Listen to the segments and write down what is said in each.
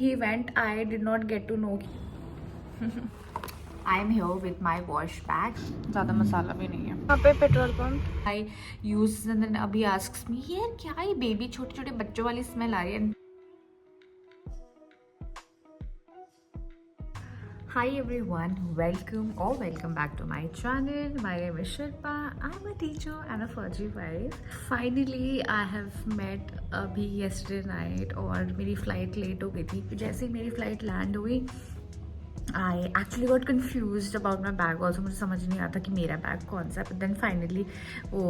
he went, I did not get to know. I am here with my wash bag. ज़्यादा मसाला भी नहीं है यहाँ पे petrol pump. I use and then अभी asks me यार क्या ये बेबी छोटे छोटे बच्चों वाली स्मेल आ रही है. Hi everyone, welcome back to my channel. My name is Shilpa. I'm a teacher and a furry wife. Finally I have met अभी yesterday night और मेरी flight late हो गई थी. जैसे ही मेरी flight land हुई I actually got confused about my bag also. मुझे समझ नहीं आता कि मेरा बैग कौन सा है. But then finally वो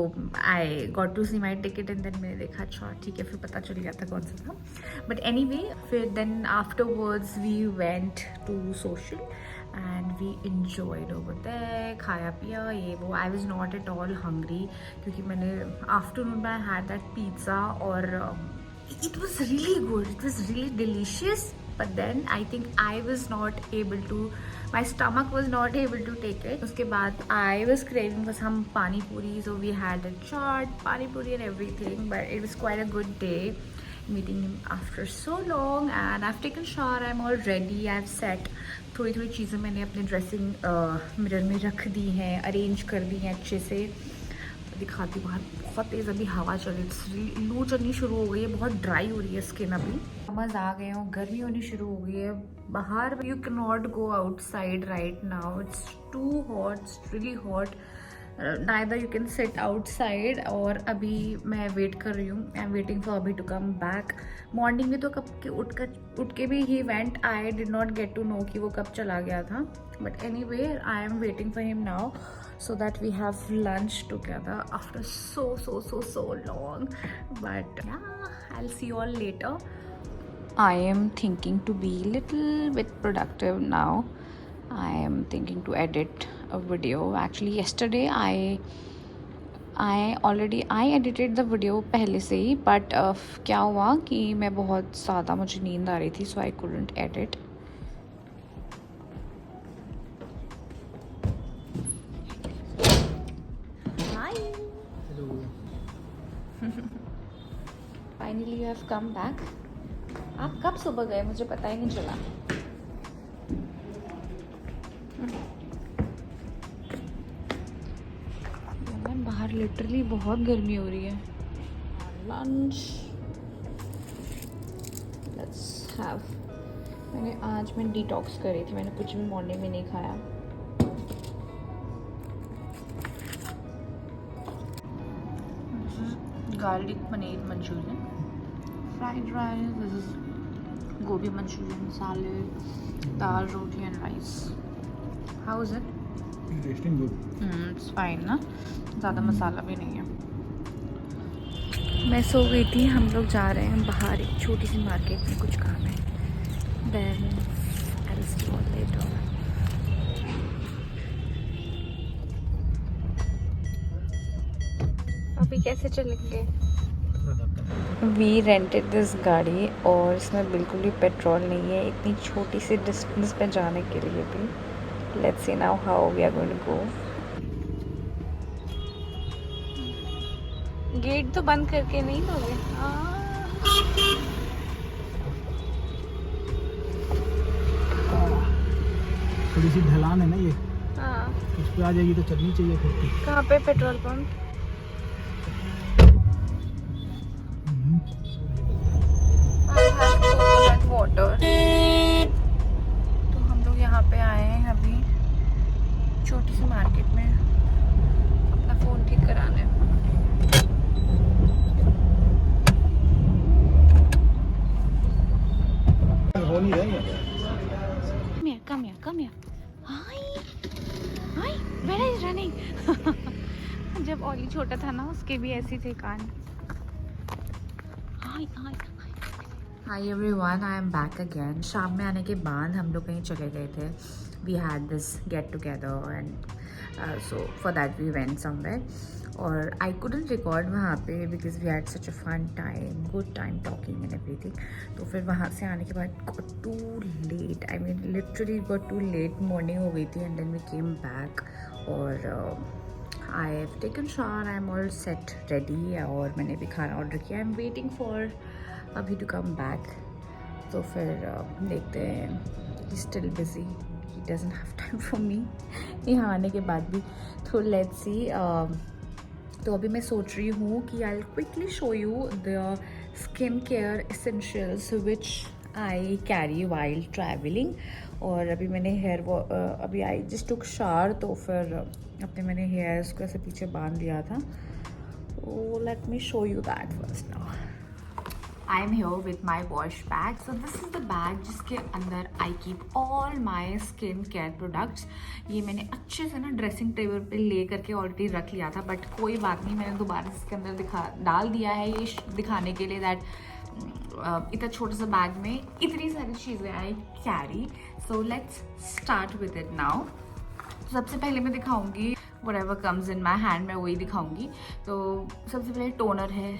I got to see my ticket and then मैंने देखा अच्छा ठीक है, फिर पता चल गया था कौन सा था. But anyway फिर then afterwards we went to social and we enjoyed over there. खाया पिया ये वो. I was not at all hungry क्योंकि मैंने afternoon में I had that pizza और it was really good. It was really delicious. But then I think I was not able to, my stomach was not able to take it. उसके बाद I was craving for some pani puri, so we had a chaat, pani puri and everything. But it was quite a good day meeting him after so long. And I've taken shower, I'm all ready. I've set थोड़ी थोड़ी चीज़ें मैंने अपने dressing mirror में रख दी हैं, arrange कर दी हैं अच्छे से. दिखाती बाहर बहुत तेज़ अभी हवा चल रही है, लू चलनी शुरू हो गई है, बहुत ड्राई हो रही है स्किन. अभी समझ आ गए हो, गर्मी होनी शुरू हो गई है बाहर. You can not go outside right now, it's too hot, it's really hot. Neither you can sit outside. और अभी मैं वेट कर रही हूँ, I am waiting for Abhi to come back. Morning में तो कब के उठ के भी ही went, I did not get to know कि वो कब चला गया था. But anyway I am waiting for him now so that we have lunch together after so long. But yeah, I'll see you all later. I am thinking to be little bit productive now. I am thinking to edit a video. Actually yesterday I edited the video पहले से ही, but क्या हुआ कि मैं बहुत ज़्यादा मुझे नींद आ रही थी, so I couldn't edit. Finally you have come back. आप कब सुबह गए मुझे पता ही नहीं चला. बाहर लिटरली बहुत गर्मी हो रही है. Lunch let's have. आज मैं डिटॉक्स कर रही थी, मैंने कुछ भी मॉर्निंग में नहीं खाया. Garlic paneer Manchurian, fried rice, this is gobi Manchurian, salad, dal roti and rice. How is it? Tasting good. It's fine ना, ज़्यादा मसाला भी नहीं है. मैं सो गई थी. हम लोग जा रहे हैं बाहर एक छोटी सी मार्केट में, कुछ काम है. Then I will see you all later. अभी कैसे चलेंगे? वी रेंटेड दिस गाड़ी और इसमें बिल्कुल भी पेट्रोल नहीं है इतनी छोटी सी डिस्टेंस पे जाने के लिए भी. Let's see now how we are going to go. Gate तो बंद करके नहीं दोगे? थोड़ी सी ढलान है ना ये. हाँ, उस पर आ जाएगी तो चलनी चाहिए फिर. कहाँ पे पेट्रोल पंप? वाटर. तो हम लोग यहाँ पे आए हैं अभी छोटी सी मार्केट में अपना फ़ोन ठीक कराने. हो नहीं रहा. Come here. Hi, where is running? जब ओली छोटा था ना उसके भी ऐसे थे कान. Hi everyone, I am back again. शाम में आने के बाद हम लोग कहीं चले गए थे. We had this get together and so for that we went somewhere. और I couldn't record वहाँ पे because we had such a fun time, good time talking and everything. तो फिर वहाँ से आने के बाद got too late. I mean literally got too late. Morning हो गई थी and then we came back. और I have taken shower. I am all set ready और मैंने भी खाना ऑर्डर किया. I am waiting for अभी to come back. तो फिर देखते हैं। He still busy, he doesn't have time for me यहाँ आने के बाद भी। तो लेट्स सी। तो अभी मैं सोच रही हूँ कि I will quickly show you the skin care essentials which I carry while travelling. और अभी मैंने अभी आई जस्ट टुक शावर, तो फिर अपने मैंने हेयर्स को ऐसे पीछे बांध दिया था। तो let me show you that first now. I am here with my wash bag. So this is the bag जिसके अंदर I keep all my skin care products. ये मैंने अच्छे से ना ड्रेसिंग टेबल पे ले करके ऑलरेडी रख लिया था, बट कोई बात नहीं, मैंने दोबारा इसके अंदर डाल दिया है, ये दिखाने के लिए दैट इतना छोटा सा बैग में इतनी सारी चीज़ें I carry. So let's start with it now. सबसे पहले मैं दिखाऊंगी whatever comes in my hand, मैं वही दिखाऊंगी। तो सबसे पहले टोनर है,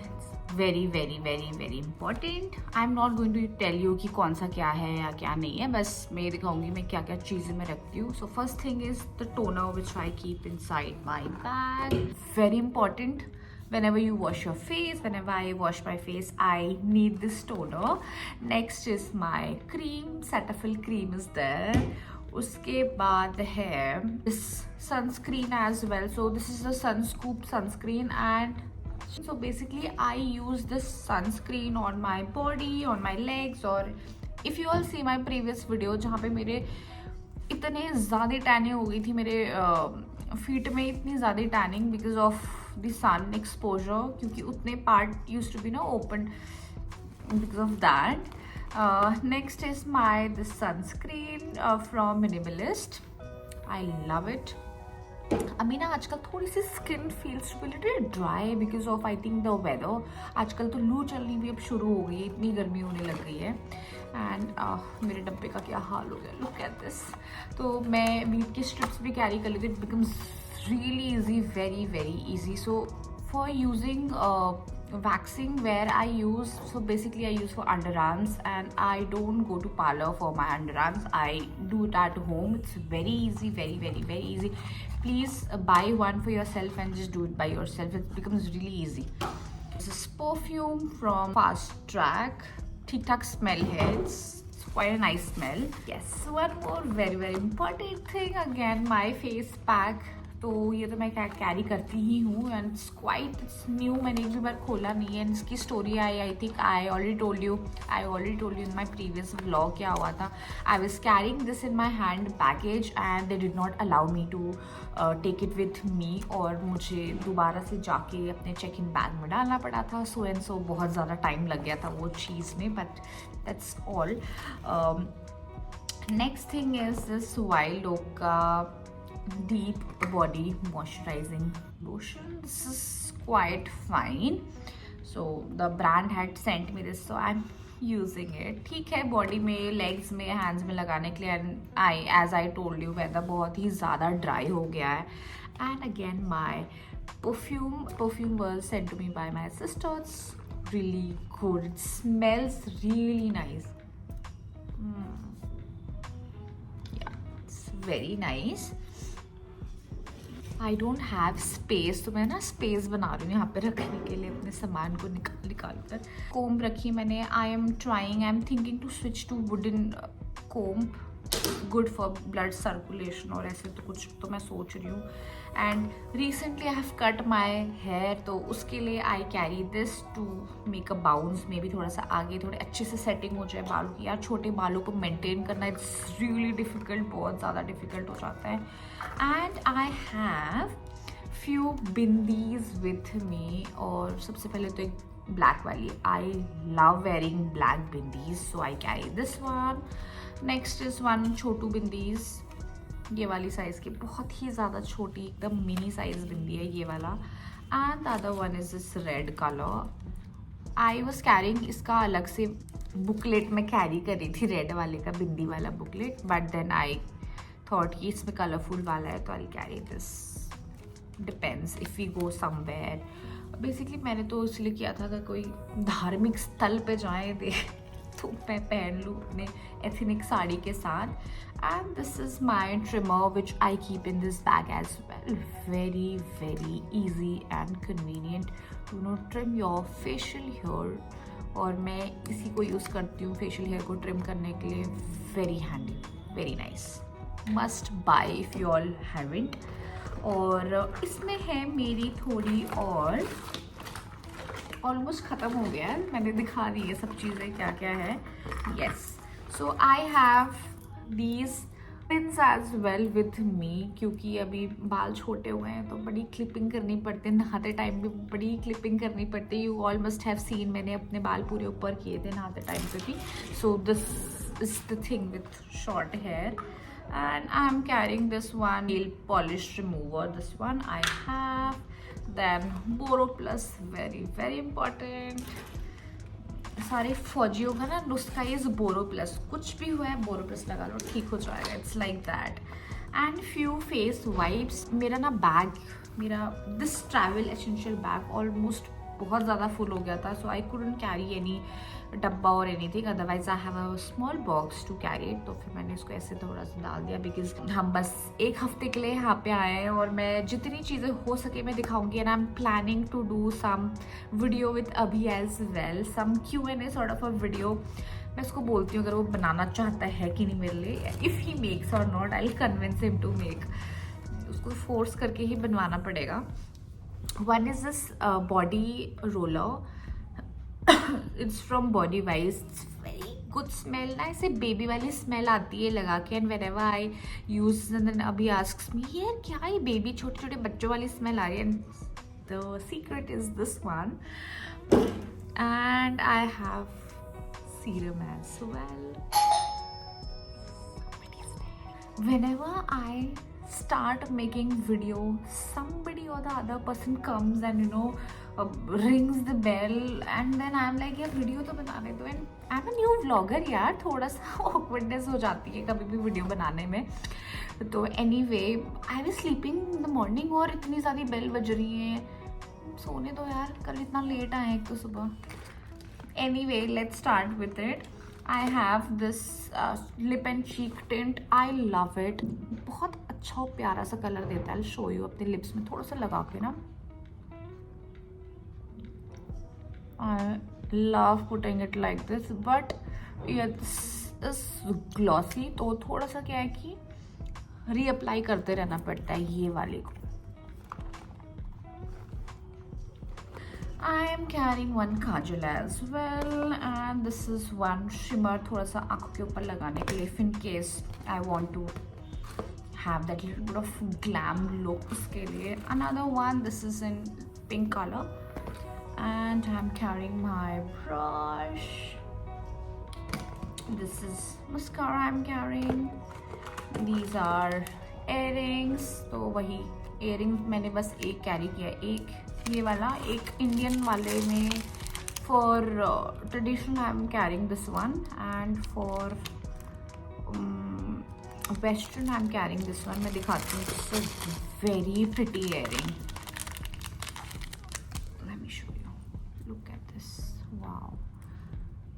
very very very very important. I am not going to tell you कि कौन सा क्या है या क्या नहीं है, बस मैं ये दिखाऊंगी मैं क्या क्या चीज़ें मैं रखती हूँ। So first thing is the toner which I keep in side my bag. Very important, whenever you wash your face, whenever I wash my face, I need this toner. Next is my cream, Cetaphil cream is there. उसके बाद है this sunscreen as well. So this is the Sunscoop sunscreen, and so basically I use this sunscreen on my body, on my legs, or if you all see my previous video जहाँ पे मेरे इतने ज़्यादा tanning हो गई थी, मेरे feet में इतनी ज़्यादा tanning because of the sun exposure, क्योंकि उतने पार्ट यूज्ड टू बी ना open because of that. Next is my this sunscreen from Minimalist. I love it. अभी ना आजकल थोड़ी सी skin feels to be little dry because of I think the weather. आजकल तो लू चलनी भी अब शुरू हो गई है, इतनी गर्मी होने लग गई है। एंड मेरे डब्बे का क्या हाल हो गया, लुक एट दिस। तो मैं वीट की स्ट्रिप्स भी कैरी कर लेती, it becomes really easy, very very easy. So for using waxing, where I use, so basically I use for underarms, and I don't go to parlor for my underarms, I do it at home. It's very easy, very very very easy. Please buy one for yourself and just do it by yourself. It becomes really easy. This is perfume from Fast Track. ठीक ठाक smell है, it's quite a nice smell. Yes, one more very very important thing, again my face pack. तो ये तो मैं carry करती ही हूँ, and it's new, मैंने एक भी बार खोला नहीं है। इसकी story I think I already told you in my previous vlog क्या हुआ था। I was carrying this in my hand baggage and they did not allow me to take it with me, और मुझे दोबारा से जाके अपने चेक इन बैग में डालना पड़ा था। सो बहुत ज़्यादा टाइम लग गया था वो चीज़ में, but that's all. Next thing is this wild oak का deep body moisturizing lotion. This is quite fine. So the brand had sent me this, so I'm using it. ठीक है, बॉडी में, लेग्स में, हैंड्स में लगाने के लिए। And as I told you weather बहुत ही ज़्यादा ड्राई हो गया है। And again my perfume was sent to me by my sisters, really good, it smells really nice. It's very nice. I don't have space, तो मैं ना space बना रही हूँ यहाँ पे रखने के लिए अपने सामान को निकाल कर। कोम्ब रखी मैंने। I am thinking to switch to wooden comb, good for blood circulation और ऐसे तो कुछ तो मैं सोच रही हूँ। And recently I have cut my hair, तो उसके लिए I carry this to make a bounce, maybe थोड़ा सा आगे थोड़े अच्छे से सेटिंग हो जाए बालों की। यार छोटे बालों को मेंटेन करना इट्स रियली डिफ़िकल्ट, बहुत ज़्यादा डिफ़िकल्ट हो जाता है। And I have few bindis with me, और सबसे पहले तो एक ब्लैक वाली, I love wearing black bindis, so I carry this one. Next is one छोटू बिंदीज, ये वाली साइज़ की, बहुत ही ज़्यादा छोटी, एकदम मिनी साइज बिंदी है ये वाला। And the other one is this red colour. I was carrying, इसका अलग से बुकलेट में कैरी करी थी, रेड वाले का बिंदी वाला booklet, but then I thought कि इसमें कलरफुल वाला है तो I carry this, depends if we go somewhere. Basically मैंने तो इसलिए किया था कि कोई धार्मिक स्थल पे जाएँ दे तो मैं पहन लूँ अपने एथनिक साड़ी के साथ। And this is my trimmer which I keep in this bag as well. Very very easy and convenient to no trim your facial hair और मैं इसी को यूज़ करती हूँ फेशियल हेयर को ट्रिम करने के लिए. Very handy, very nice, must buy if you all haven't. और इसमें है मेरी थोड़ी और, ऑलमोस्ट ख़त्म हो गया है, मैंने दिखा दी है सब चीज़ें क्या क्या है. Yes, so I have these pins as well with me, क्योंकि अभी बाल छोटे हुए हैं तो बड़ी क्लिपिंग करनी पड़ती है, नहाते टाइम भी बड़ी क्लिपिंग करनी पड़ती है. You all must have seen, मैंने अपने बाल पूरे ऊपर किए थे नहाते टाइम पे भी. So this is the thing with short hair. And I'm carrying this one nail polish remover. This one I have. Then BoroPlus, very important. सारे फौजियों का ना नुस्खा इज BoroPlus. कुछ भी हुआ है BoroPlus लगा लो, ठीक हो जाएगा. It's like that. And few face wipes. मेरा ना बैग, मेरा this travel essential bag almost बहुत ज़्यादा फुल हो गया था. So I couldn't carry any डब्बा और anything, otherwise I have a small box to carry it. तो फिर मैंने इसको ऐसे थोड़ा सा डाल दिया, बिकॉज हम बस एक हफ्ते के लिए यहाँ पे आए हैं और मैं जितनी चीज़ें हो सके मैं दिखाऊंगी. And I am planning to do some video with Abhi as well, some Q&A sort of a video. मैं उसको बोलती हूँ अगर वो बनाना चाहता है कि नहीं मेरे लिए, if he makes or not, I will convince him to make. उसको फोर्स करके ही बनवाना पड़ेगा. One is this body roller. It's from Body Wise. It's very good smell. ना ऐसे बेबी वाली स्मेल आती है लगा के. And whenever I use, and then अभी asks me, यार क्या ये बेबी छोटे छोटे बच्चों वाली स्मेल आ रही है. And the secret is this one. And I have serum as well. Whenever I start making video, somebody or the other person comes and rings the bell, and then I'm like यार video तो बनाने दो. And I am a new vlogger यार, थोड़ा सा awkwardness हो जाती है कभी भी वीडियो बनाने में. तो anyway, I was sleeping in the morning और इतनी ज़्यादा बेल बज रही है. सोने दो यार, कल इतना लेट आए एक तो सुबह. Anyway, let's start with it. I have this lip and cheek tint. I love it. बहुत अच्छा और प्यारा सा कलर देता है. I'll show you अपने लिप्स में थोड़ा सा लगा के ना. I love putting it like this, but this is glossy, तो थोड़ा सा क्या है कि रीअप्लाई करते रहना पड़ता है ये वाले को. I am carrying one kajal as well, and this is one shimmer, थोड़ा सा आँखों के ऊपर लगाने के लिए, if in case I want to have that little bit of glam look उसके लिए. Another one, this is in pink color, and I'm carrying my brush. This is mascara I'm carrying. These are earrings. तो वही earrings मैंने बस एक carry किया, एक ये वाला, एक इंडियन वाले में. For traditional I am carrying this one, and for western I am carrying this one. मैं दिखाती हूँ. This is very pretty earring. Let me show you. Look at this. Wow.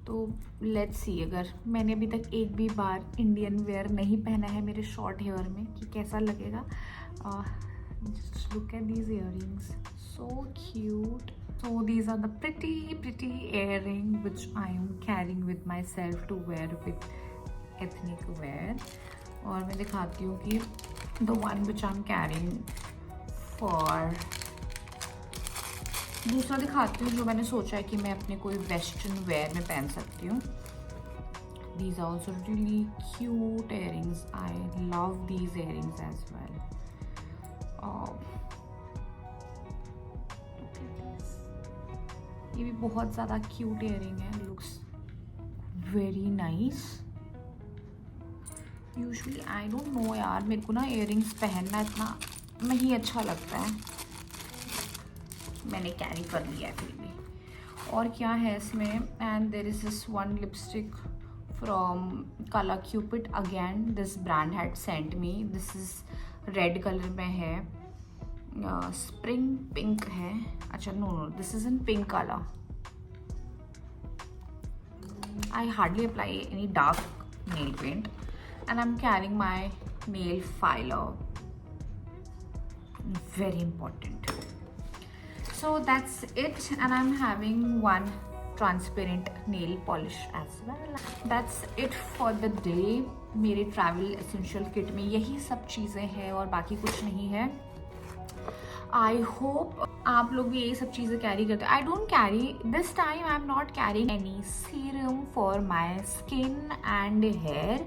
तो लेट्स सी, अगर मैंने अभी तक एक भी बार इंडियन वेयर नहीं पहना है मेरे शॉर्ट हेयर में, कि कैसा लगेगा. Just look at these earrings, so cute. So these are the pretty earrings which I am carrying with myself to wear with ethnic wear. और मैं दिखाती हूँ कि the one which I'm carrying for, दूसरा दिखाती हूँ जो मैंने सोचा है कि मैं अपने कोई वेस्टर्न वेयर में पहन सकती हूँ. These are also really cute earrings. I love these earrings as well. ये भी बहुत ज़्यादा क्यूट इयरिंग है. Looks very nice. Usually I don't know यार, मेरे को ना इयरिंग्स पहनना इतना नहीं अच्छा लगता है. मैंने कैरी कर लिया है फिर भी. और क्या है इसमें. And there is this one lipstick from Kala Cupid. Again this brand had sent me. This is red colour में है. स्प्रिंग पिंक है. अच्छा no, this is in pink colour. I hardly apply any dark nail paint, and I'm carrying my nail filer. Very important. So that's it, and I'm having one transparent nail polish as well. That's it for the day. मेरे travel essential kit में यही सब चीज़ें हैं और बाकी कुछ नहीं है. I hope आप लोग भी यही सब चीज़ें कैरी करते हैं. I don't carry this time. I'm not carrying any serum for my skin and hair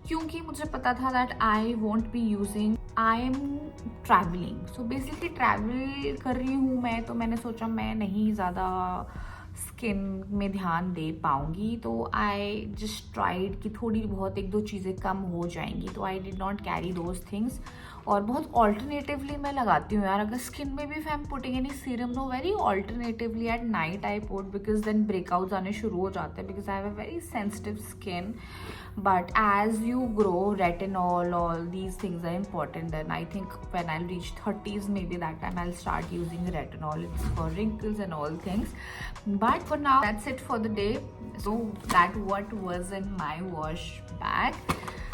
क्योंकि मुझे पता था that I won't be using. I am traveling. So basically travel कर रही हूँ मैं, तो मैंने सोचा मैं नहीं ज़्यादा स्किन में ध्यान दे पाऊँगी, तो आई जस्ट ट्राइड कि थोड़ी बहुत एक दो चीज़ें कम हो जाएंगी, तो आई did not carry those things. और बहुत ऑल्टरनेटिवली मैं लगाती हूँ यार, अगर स्किन में भी I am putting any serum, no very alternatively at night I put, because then breakouts आने शुरू हो जाते हैं, because I have a very sensitive skin. But as you grow, retinol, all these things are important. And I think when I'll reach 30s, maybe that time I'll start using retinol. It's for wrinkles and all things. But for now, that's it for the day. So that what was in my wash bag.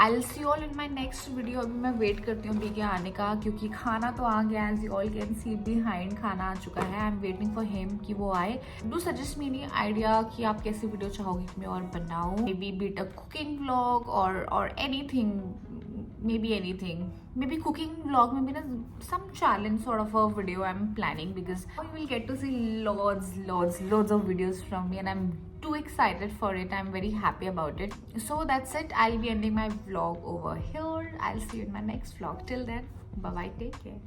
I'll see you all in my next video. अभी मैं wait करती हूँ BK आने का, क्योंकि खाना तो आ गया. As you all can see behind, खाना आ चुका है. I'm waiting for him कि वो आए. Do suggest me any idea कि आप कैसी वीडियो चाहोगे कि मैं और बनाऊँ. Maybe be it a cooking vlog or anything. Maybe anything. Maybe cooking vlog, maybe some challenge sort of a video I'm planning, because you will get to see loads of videos from me, and I'm too excited for it. I'm very happy about it. So that's it. I'll be ending my vlog over here. I'll see you in my next vlog. Till then, bye bye, take care.